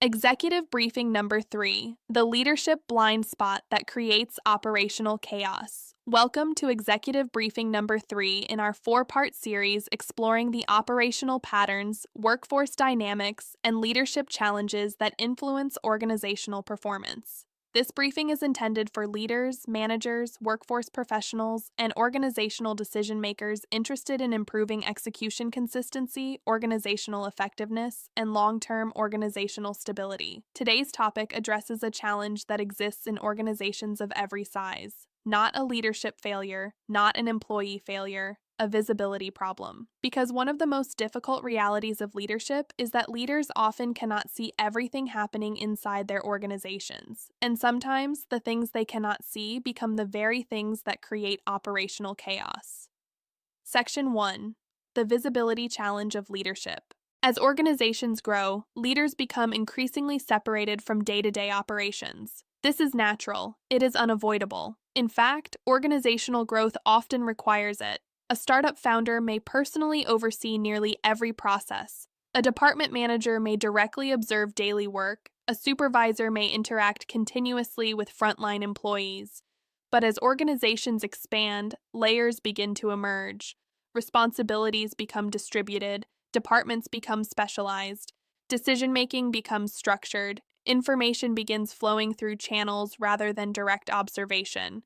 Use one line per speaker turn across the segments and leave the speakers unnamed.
Executive briefing number 3, the leadership blind spot that creates operational chaos. Welcome to executive briefing number 3 in our 4-part series exploring the operational patterns, workforce dynamics, and leadership challenges that influence organizational performance. This briefing is intended for leaders, managers, workforce professionals, and organizational decision makers interested in improving execution consistency, organizational effectiveness, and long-term organizational stability. Today's topic addresses a challenge that exists in organizations of every size. Not a leadership failure, not an employee failure, a visibility problem. Because one of the most difficult realities of leadership is that leaders often cannot see everything happening inside their organizations, and sometimes the things they cannot see become the very things that create operational chaos. Section 1. The visibility challenge of leadership. As organizations grow, leaders become increasingly separated from day-to-day operations. This is natural. It is unavoidable. In fact, organizational growth often requires it. A startup founder may personally oversee nearly every process. A department manager may directly observe daily work. A supervisor may interact continuously with frontline employees. But as organizations expand, layers begin to emerge. Responsibilities become distributed. Departments become specialized. Decision-making becomes structured. Information begins flowing through channels rather than direct observation.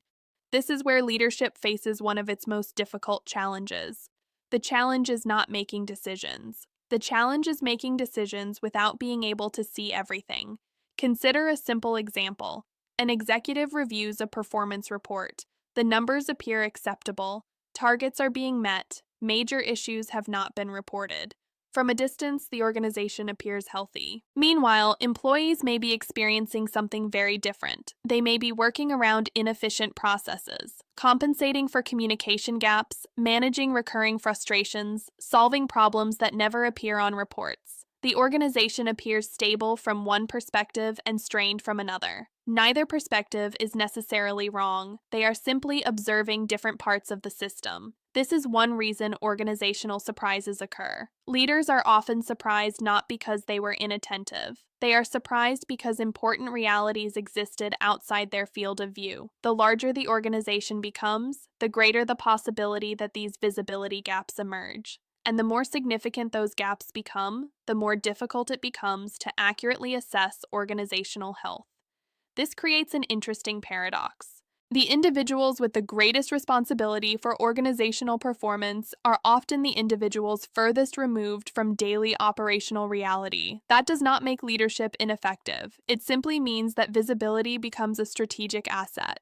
This is where leadership faces one of its most difficult challenges. The challenge is not making decisions. The challenge is making decisions without being able to see everything. Consider a simple example. An executive reviews a performance report. The numbers appear acceptable. Targets are being met. Major issues have not been reported. From a distance, the organization appears healthy. Meanwhile, employees may be experiencing something very different. They may be working around inefficient processes, compensating for communication gaps, managing recurring frustrations, solving problems that never appear on reports. The organization appears stable from one perspective and strained from another. Neither perspective is necessarily wrong. They are simply observing different parts of the system. This is one reason organizational surprises occur. Leaders are often surprised not because they were inattentive. They are surprised because important realities existed outside their field of view. The larger the organization becomes, the greater the possibility that these visibility gaps emerge. And the more significant those gaps become, the more difficult it becomes to accurately assess organizational health. This creates an interesting paradox. The individuals with the greatest responsibility for organizational performance are often the individuals furthest removed from daily operational reality. That does not make leadership ineffective. It simply means that visibility becomes a strategic asset.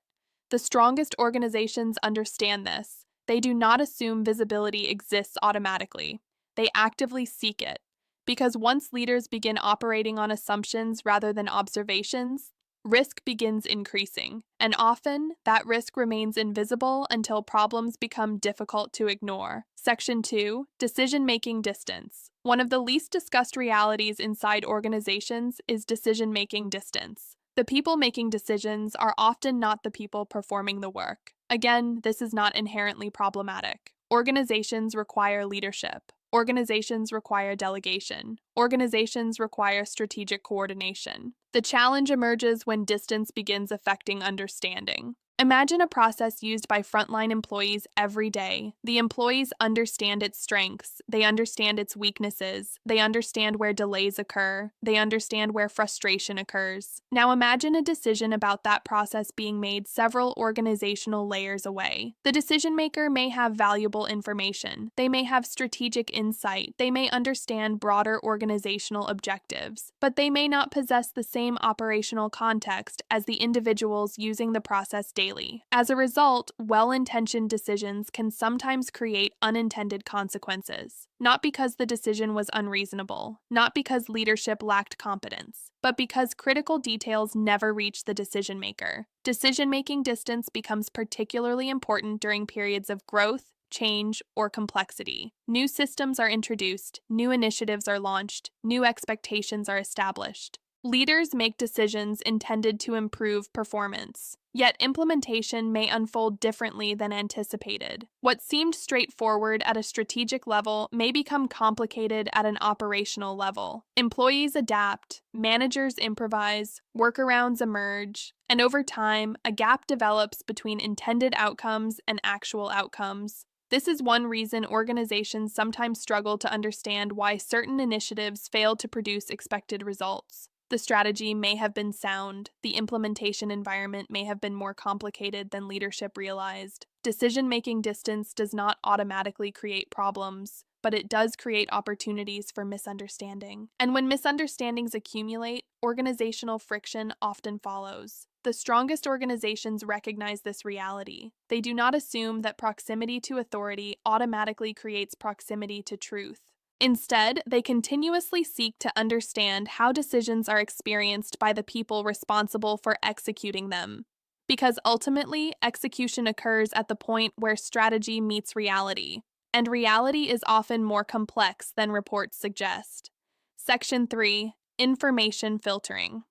The strongest organizations understand this. They do not assume visibility exists automatically. They actively seek it. Because once leaders begin operating on assumptions rather than observations, risk begins increasing, and often that risk remains invisible until problems become difficult to ignore. Section 2. Decision-making distance. One of the least discussed realities inside organizations is decision-making distance. The people making decisions are often not the people performing the work. Again, this is not inherently problematic. Organizations require leadership. Organizations require delegation. Organizations require strategic coordination. The challenge emerges when distance begins affecting understanding. Imagine a process used by frontline employees every day. The employees understand its strengths, they understand its weaknesses, they understand where delays occur, they understand where frustration occurs. Now imagine a decision about that process being made several organizational layers away. The decision maker may have valuable information, they may have strategic insight, they may understand broader organizational objectives, but they may not possess the same operational context as the individuals using the process daily. As a result, well-intentioned decisions can sometimes create unintended consequences, not because the decision was unreasonable, not because leadership lacked competence, but because critical details never reach the decision maker. Decision-making distance becomes particularly important during periods of growth, change, or complexity. New systems are introduced, new initiatives are launched, new expectations are established. Leaders make decisions intended to improve performance, yet implementation may unfold differently than anticipated. What seemed straightforward at a strategic level may become complicated at an operational level. Employees adapt, managers improvise, workarounds emerge, and over time, a gap develops between intended outcomes and actual outcomes. This is one reason organizations sometimes struggle to understand why certain initiatives fail to produce expected results. The strategy may have been sound, the implementation environment may have been more complicated than leadership realized. Decision-making distance does not automatically create problems, but it does create opportunities for misunderstanding. And when misunderstandings accumulate, organizational friction often follows. The strongest organizations recognize this reality. They do not assume that proximity to authority automatically creates proximity to truth. Instead, they continuously seek to understand how decisions are experienced by the people responsible for executing them. Because ultimately, execution occurs at the point where strategy meets reality, and reality is often more complex than reports suggest. Section 3: Information Filtering.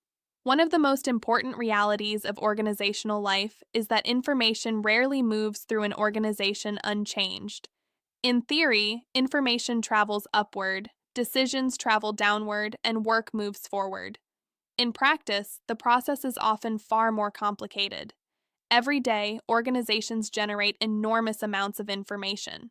One of the most important realities of organizational life is that information rarely moves through an organization unchanged. In theory, information travels upward, decisions travel downward, and work moves forward. In practice, the process is often far more complicated. Every day, organizations generate enormous amounts of information.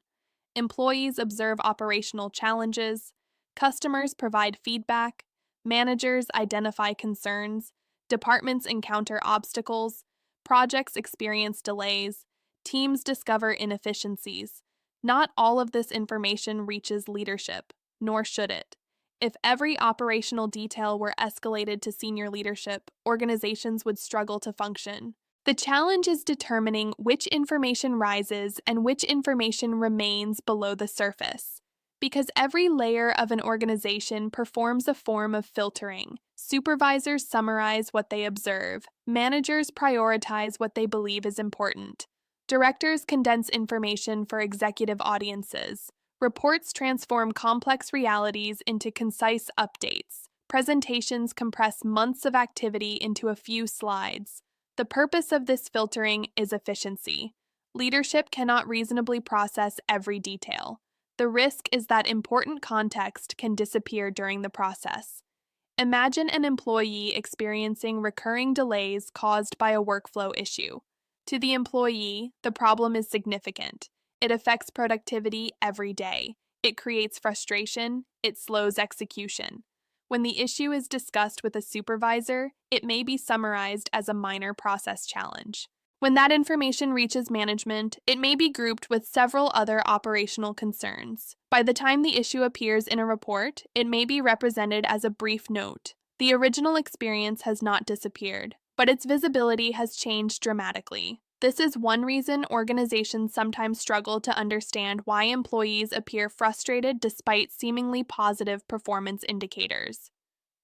Employees observe operational challenges, customers provide feedback, managers identify concerns, departments encounter obstacles, projects experience delays, teams discover inefficiencies. Not all of this information reaches leadership, nor should it. If every operational detail were escalated to senior leadership, organizations would struggle to function. The challenge is determining which information rises and which information remains below the surface. Because every layer of an organization performs a form of filtering. Supervisors summarize what they observe, managers prioritize what they believe is important. Directors condense information for executive audiences. Reports transform complex realities into concise updates. Presentations compress months of activity into a few slides. The purpose of this filtering is efficiency. Leadership cannot reasonably process every detail. The risk is that important context can disappear during the process. Imagine an employee experiencing recurring delays caused by a workflow issue. To the employee, the problem is significant. It affects productivity every day. It creates frustration. It slows execution. When the issue is discussed with a supervisor, it may be summarized as a minor process challenge. When that information reaches management, it may be grouped with several other operational concerns. By the time the issue appears in a report, it may be represented as a brief note. The original experience has not disappeared, but its visibility has changed dramatically. This is one reason organizations sometimes struggle to understand why employees appear frustrated despite seemingly positive performance indicators.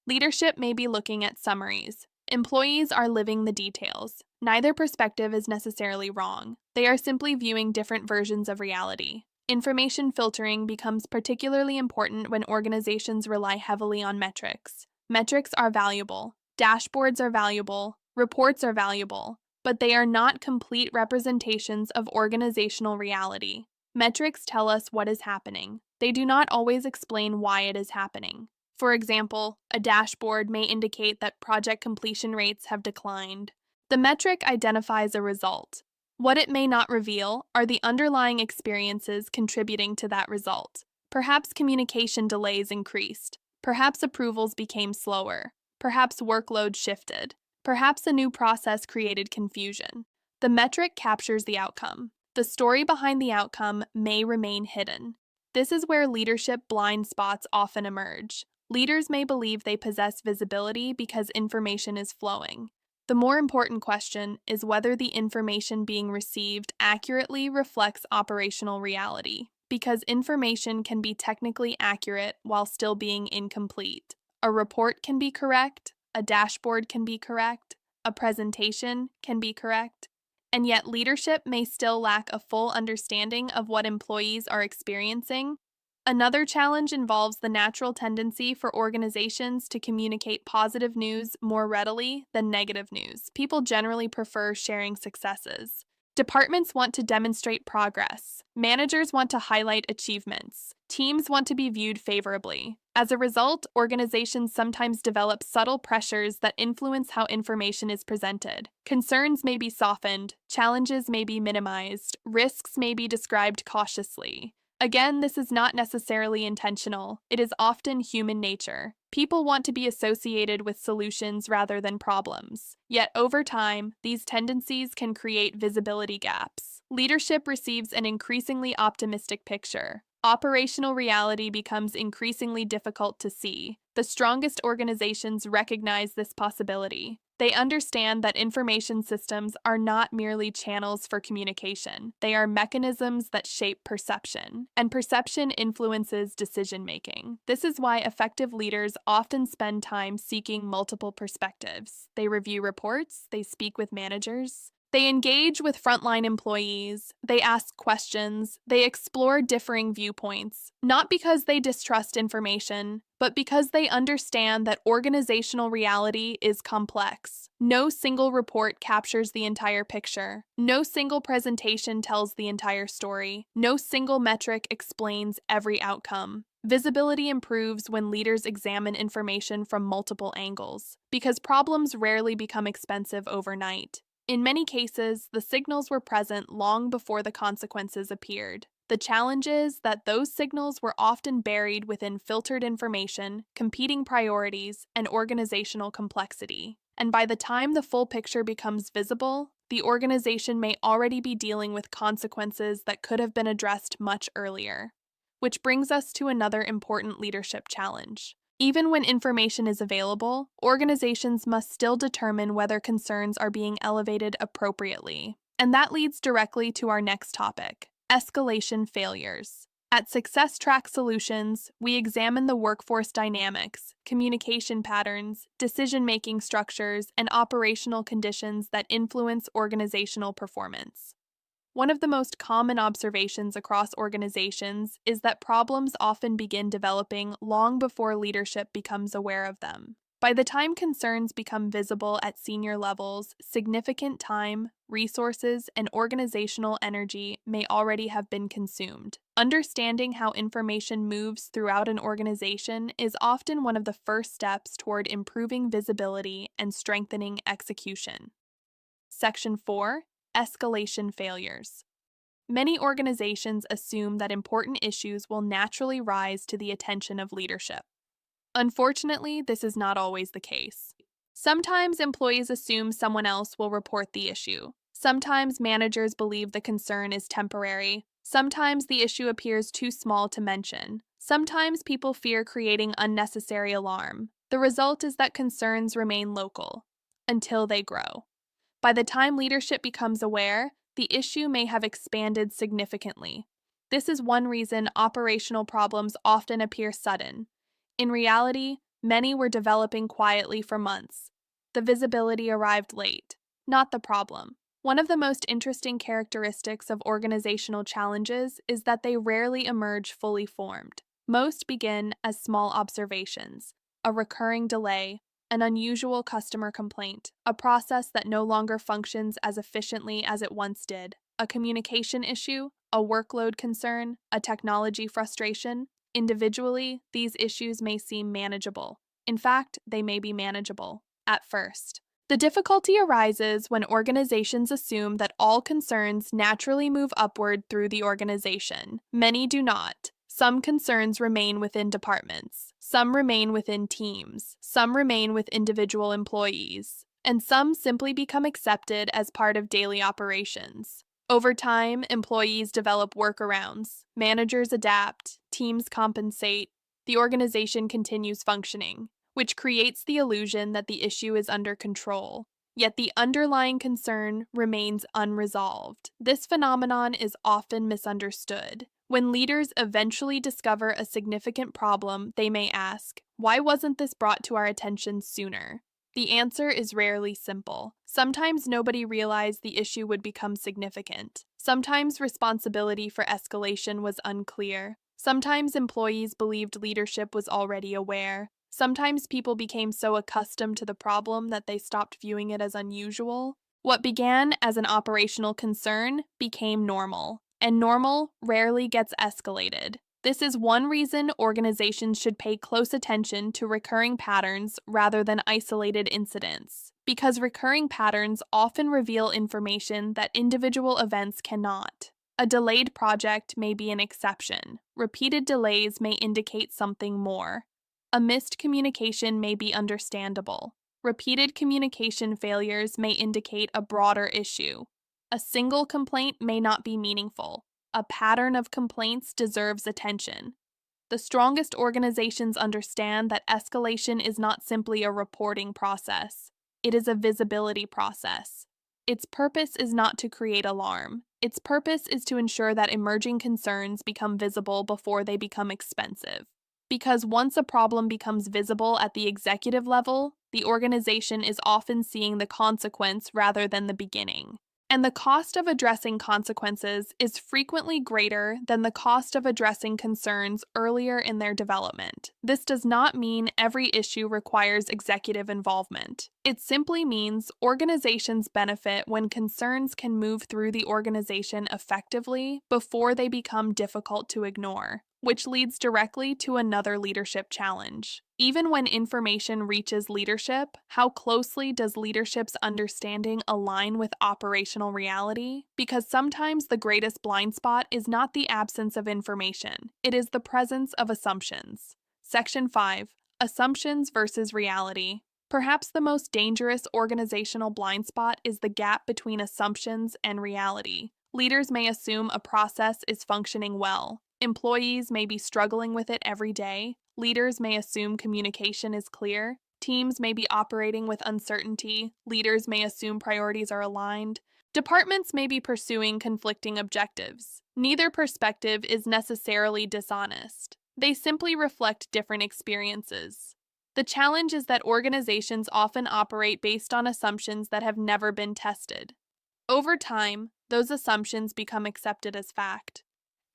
Leadership may be looking at summaries. Employees are living the details. Neither perspective is necessarily wrong. They are simply viewing different versions of reality. Information filtering becomes particularly important when organizations rely heavily on metrics. Metrics are valuable. Dashboards are valuable. Reports are valuable. But they are not complete representations of organizational reality. Metrics tell us what is happening. They do not always explain why it is happening. For example, a dashboard may indicate that project completion rates have declined. The metric identifies a result. What it may not reveal are the underlying experiences contributing to that result. Perhaps communication delays increased. Perhaps approvals became slower. Perhaps workload shifted. Perhaps a new process created confusion. The metric captures the outcome. The story behind the outcome may remain hidden. This is where leadership blind spots often emerge. Leaders may believe they possess visibility because information is flowing. The more important question is whether the information being received accurately reflects operational reality, because information can be technically accurate while still being incomplete. A report can be correct, a dashboard can be correct, a presentation can be correct, and yet leadership may still lack a full understanding of what employees are experiencing. Another challenge involves the natural tendency for organizations to communicate positive news more readily than negative news. People generally prefer sharing successes. Departments want to demonstrate progress. Managers want to highlight achievements. Teams want to be viewed favorably. As a result, organizations sometimes develop subtle pressures that influence how information is presented. Concerns may be softened, challenges may be minimized, risks may be described cautiously. Again, this is not necessarily intentional. It is often human nature. People want to be associated with solutions rather than problems. Yet over time, these tendencies can create visibility gaps. Leadership receives an increasingly optimistic picture. Operational reality becomes increasingly difficult to see. The strongest organizations recognize this possibility. They understand that information systems are not merely channels for communication. They are mechanisms that shape perception, and perception influences decision-making. This is why effective leaders often spend time seeking multiple perspectives. They review reports, they speak with managers, they engage with frontline employees, they ask questions, they explore differing viewpoints, not because they distrust information, but because they understand that organizational reality is complex. No single report captures the entire picture. No single presentation tells the entire story. No single metric explains every outcome. Visibility improves when leaders examine information from multiple angles, because problems rarely become expensive overnight. In many cases, the signals were present long before the consequences appeared. The challenge is that those signals were often buried within filtered information, competing priorities, and organizational complexity. And by the time the full picture becomes visible, the organization may already be dealing with consequences that could have been addressed much earlier. Which brings us to another important leadership challenge. Even when information is available, organizations must still determine whether concerns are being elevated appropriately. And that leads directly to our next topic, escalation failures. At Success Track Solutions, we examine the workforce dynamics, communication patterns, decision-making structures, and operational conditions that influence organizational performance. One of the most common observations across organizations is that problems often begin developing long before leadership becomes aware of them. By the time concerns become visible at senior levels, significant time, resources, and organizational energy may already have been consumed. Understanding how information moves throughout an organization is often one of the first steps toward improving visibility and strengthening execution. Section 4. Escalation failures. Many organizations assume that important issues will naturally rise to the attention of leadership. Unfortunately, this is not always the case. Sometimes employees assume someone else will report the issue. Sometimes managers believe the concern is temporary. Sometimes the issue appears too small to mention. Sometimes people fear creating unnecessary alarm. The result is that concerns remain local until they grow. By the time leadership becomes aware, the issue may have expanded significantly. This is one reason operational problems often appear sudden. In reality, many were developing quietly for months. The visibility arrived late, not the problem. One of the most interesting characteristics of organizational challenges is that they rarely emerge fully formed. Most begin as small observations, a recurring delay, an unusual customer complaint, a process that no longer functions as efficiently as it once did, a communication issue, a workload concern, a technology frustration. Individually, these issues may seem manageable. In fact, they may be manageable at first. The difficulty arises when organizations assume that all concerns naturally move upward through the organization. Many do not. Some concerns remain within departments, some remain within teams, some remain with individual employees, and some simply become accepted as part of daily operations. Over time, employees develop workarounds, managers adapt, teams compensate, the organization continues functioning, which creates the illusion that the issue is under control. Yet the underlying concern remains unresolved. This phenomenon is often misunderstood. When leaders eventually discover a significant problem, they may ask, "Why wasn't this brought to our attention sooner?" The answer is rarely simple. Sometimes nobody realized the issue would become significant. Sometimes responsibility for escalation was unclear. Sometimes employees believed leadership was already aware. Sometimes people became so accustomed to the problem that they stopped viewing it as unusual. What began as an operational concern became normal, and normal rarely gets escalated. This is one reason organizations should pay close attention to recurring patterns rather than isolated incidents, because recurring patterns often reveal information that individual events cannot. A delayed project may be an exception. Repeated delays may indicate something more. A missed communication may be understandable. Repeated communication failures may indicate a broader issue. A single complaint may not be meaningful. A pattern of complaints deserves attention. The strongest organizations understand that escalation is not simply a reporting process, it is a visibility process. Its purpose is not to create alarm. Its purpose is to ensure that emerging concerns become visible before they become expensive. Because once a problem becomes visible at the executive level, the organization is often seeing the consequence rather than the beginning. And the cost of addressing consequences is frequently greater than the cost of addressing concerns earlier in their development. This does not mean every issue requires executive involvement. It simply means organizations benefit when concerns can move through the organization effectively before they become difficult to ignore, which leads directly to another leadership challenge. Even when information reaches leadership, how closely does leadership's understanding align with operational reality? Because sometimes the greatest blind spot is not the absence of information, it is the presence of assumptions. Section 5. Assumptions versus reality. Perhaps the most dangerous organizational blind spot is the gap between assumptions and reality. Leaders may assume a process is functioning well. Employees may be struggling with it every day. Leaders may assume communication is clear. Teams may be operating with uncertainty. Leaders may assume priorities are aligned. Departments may be pursuing conflicting objectives. Neither perspective is necessarily dishonest. They simply reflect different experiences. The challenge is that organizations often operate based on assumptions that have never been tested. Over time, those assumptions become accepted as fact.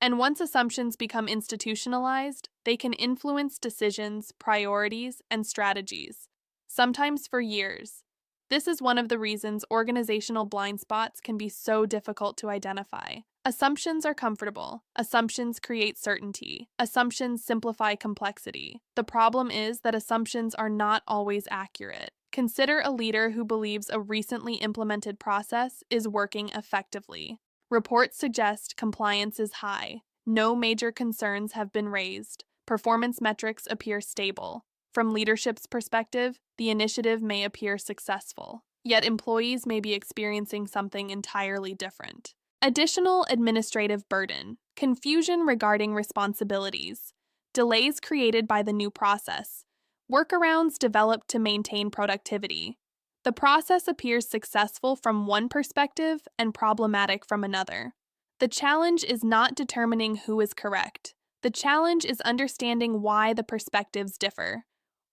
And once assumptions become institutionalized, they can influence decisions, priorities, and strategies, sometimes for years. This is one of the reasons organizational blind spots can be so difficult to identify. Assumptions are comfortable. Assumptions create certainty. Assumptions simplify complexity. The problem is that assumptions are not always accurate. Consider a leader who believes a recently implemented process is working effectively. Reports suggest compliance is high. No major concerns have been raised. Performance metrics appear stable. From leadership's perspective, the initiative may appear successful. Yet employees may be experiencing something entirely different. Additional administrative burden, confusion regarding responsibilities, delays created by the new process, workarounds developed to maintain productivity. The process appears successful from one perspective and problematic from another. The challenge is not determining who is correct. The challenge is understanding why the perspectives differ.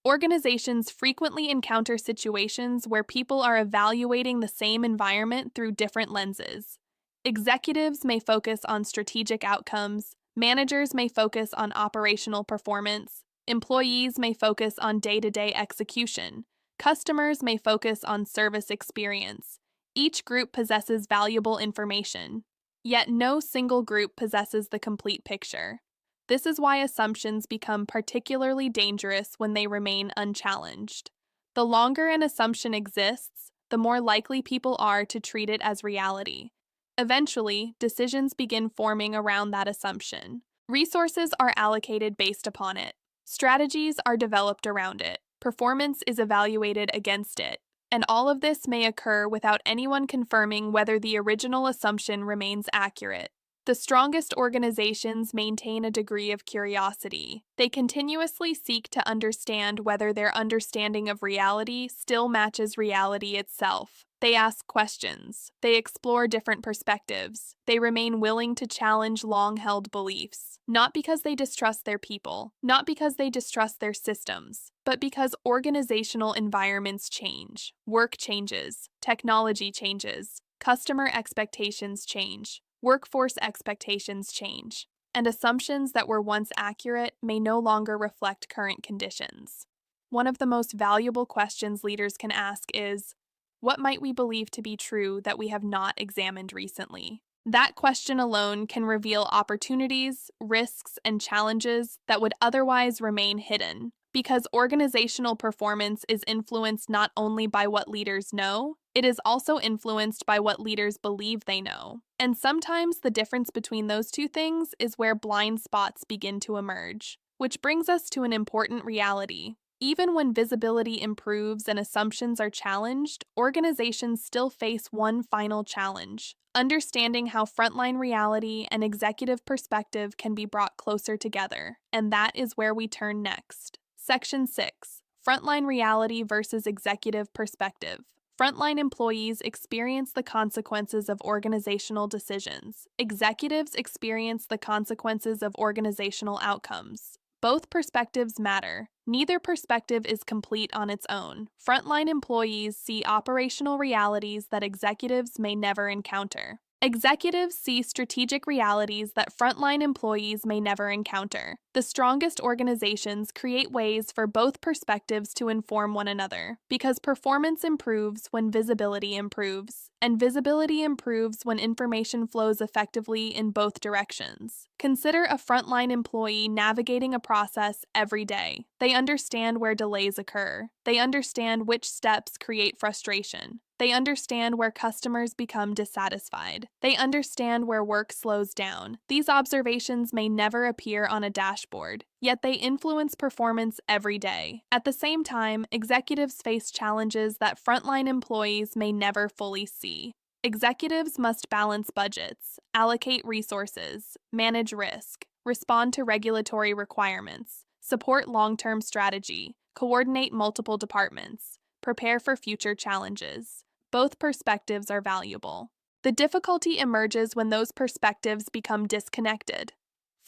Organizations frequently encounter situations where people are evaluating the same environment through different lenses. Executives may focus on strategic outcomes, managers may focus on operational performance, employees may focus on day-to-day execution. Customers may focus on service experience. Each group possesses valuable information, yet no single group possesses the complete picture. This is why assumptions become particularly dangerous when they remain unchallenged. The longer an assumption exists, the more likely people are to treat it as reality. Eventually, decisions begin forming around that assumption. Resources are allocated based upon it. Strategies are developed around it. Performance is evaluated against it, and all of this may occur without anyone confirming whether the original assumption remains accurate. The strongest organizations maintain a degree of curiosity. They continuously seek to understand whether their understanding of reality still matches reality itself. They ask questions. They explore different perspectives. They remain willing to challenge long-held beliefs, not because they distrust their people, not because they distrust their systems, but because organizational environments change, work changes, technology changes, customer expectations change, workforce expectations change. and assumptions that were once accurate may no longer reflect current conditions. One of the most valuable questions leaders can ask is, what might we believe to be true that we have not examined recently? That question alone can reveal opportunities, risks, and challenges that would otherwise remain hidden, because organizational performance is influenced not only by what leaders know, it is also influenced by what leaders believe they know. And sometimes the difference between those two things is where blind spots begin to emerge. Which brings us to an important reality. Even when visibility improves and assumptions are challenged, organizations still face one final challenge: understanding how frontline reality and executive perspective can be brought closer together. And that is where we turn next. Section 6: Frontline reality versus executive perspective. Frontline employees experience the consequences of organizational decisions. Executives experience the consequences of organizational outcomes. Both perspectives matter. Neither perspective is complete on its own. Frontline employees see operational realities that executives may never encounter. Executives see strategic realities that frontline employees may never encounter. The strongest organizations create ways for both perspectives to inform one another, because performance improves when visibility improves, and visibility improves when information flows effectively in both directions. Consider a frontline employee navigating a process every day. They understand where delays occur. They understand which steps create frustration. They understand where customers become dissatisfied. They understand where work slows down. These observations may never appear on a dashboard, yet they influence performance every day. At the same time, executives face challenges that frontline employees may never fully see. Executives must balance budgets, allocate resources, manage risk, respond to regulatory requirements, support long-term strategy, coordinate multiple departments, prepare for future challenges. Both perspectives are valuable. The difficulty emerges when those perspectives become disconnected.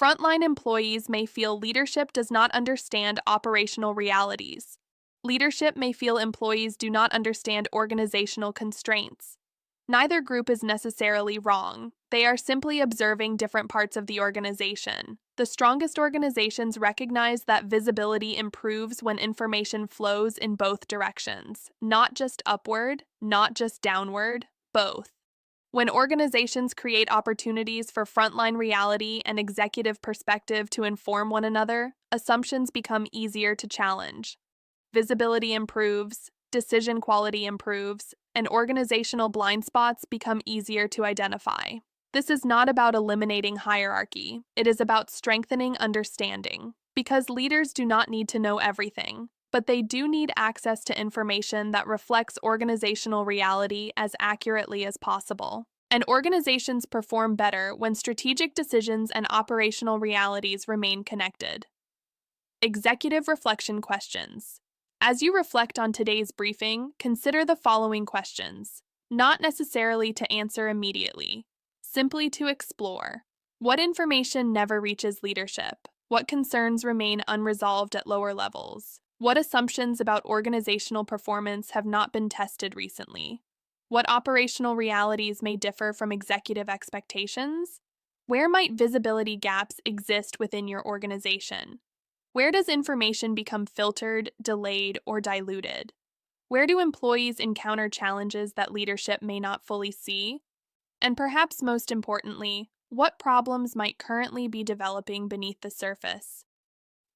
Frontline employees may feel leadership does not understand operational realities. Leadership may feel employees do not understand organizational constraints. Neither group is necessarily wrong. They are simply observing different parts of the organization. The strongest organizations recognize that visibility improves when information flows in both directions, not just upward, not just downward, both. When organizations create opportunities for frontline reality and executive perspective to inform one another, assumptions become easier to challenge. Visibility improves, decision quality improves, and organizational blind spots become easier to identify. This is not about eliminating hierarchy. It is about strengthening understanding. Because leaders do not need to know everything, but they do need access to information that reflects organizational reality as accurately as possible. And organizations perform better when strategic decisions and operational realities remain connected. Executive reflection questions. As you reflect on today's briefing, consider the following questions, not necessarily to answer immediately, simply to explore. What information never reaches leadership? What concerns remain unresolved at lower levels? What assumptions about organizational performance have not been tested recently? What operational realities may differ from executive expectations? Where might visibility gaps exist within your organization? Where does information become filtered, delayed, or diluted? Where do employees encounter challenges that leadership may not fully see? And perhaps most importantly, what problems might currently be developing beneath the surface?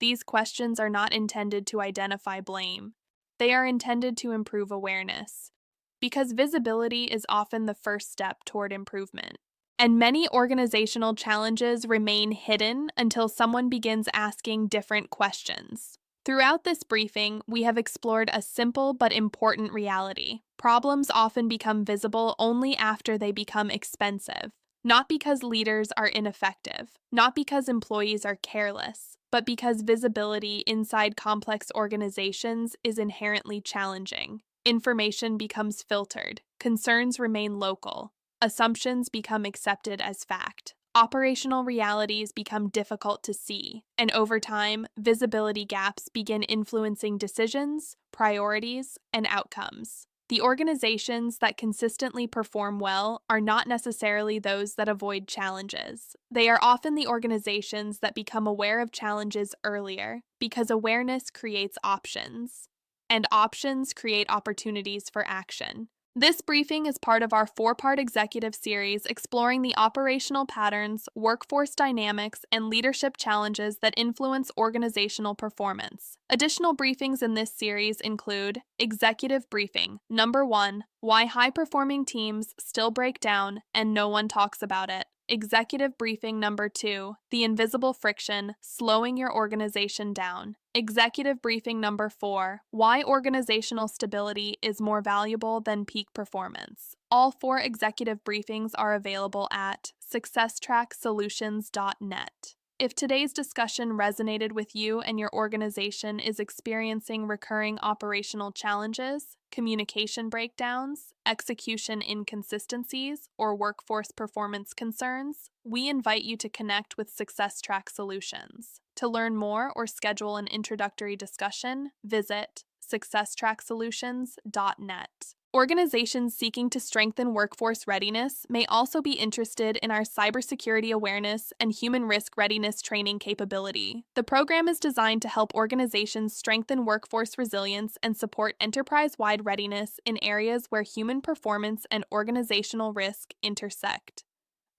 These questions are not intended to identify blame. They are intended to improve awareness, because visibility is often the first step toward improvement. And many organizational challenges remain hidden until someone begins asking different questions. Throughout this briefing, we have explored a simple but important reality. Problems often become visible only after they become expensive. Not because leaders are ineffective, not because employees are careless, but because visibility inside complex organizations is inherently challenging. Information becomes filtered, concerns remain local, assumptions become accepted as fact. Operational realities become difficult to see, and over time, visibility gaps begin influencing decisions, priorities, and outcomes. The organizations that consistently perform well are not necessarily those that avoid challenges. They are often the organizations that become aware of challenges earlier because awareness creates options, and options create opportunities for action. This briefing is part of our 4-part executive series exploring the operational patterns, workforce dynamics, and leadership challenges that influence organizational performance. Additional briefings in this series include Executive Briefing Number 1, Why High-Performing Teams Still Break Down and No One Talks About It. Executive Briefing Number 2, The Invisible Friction, Slowing Your Organization Down. Executive Briefing Number 4, Why Organizational Stability is More Valuable Than Peak Performance. All 4 executive briefings are available at successtracksolutions.net. If today's discussion resonated with you and your organization is experiencing recurring operational challenges, communication breakdowns, execution inconsistencies, or workforce performance concerns, we invite you to connect with Success Track Solutions. To learn more or schedule an introductory discussion, visit successtracksolutions.net. Organizations seeking to strengthen workforce readiness may also be interested in our cybersecurity awareness and human risk readiness training capability. The program is designed to help organizations strengthen workforce resilience and support enterprise-wide readiness in areas where human performance and organizational risk intersect.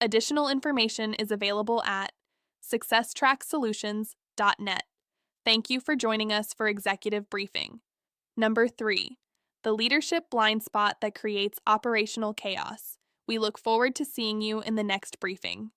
Additional information is available at successtracksolutions.net. Thank you for joining us for Executive Briefing. Number 3. The leadership blind spot that creates operational chaos. We look forward to seeing you in the next briefing.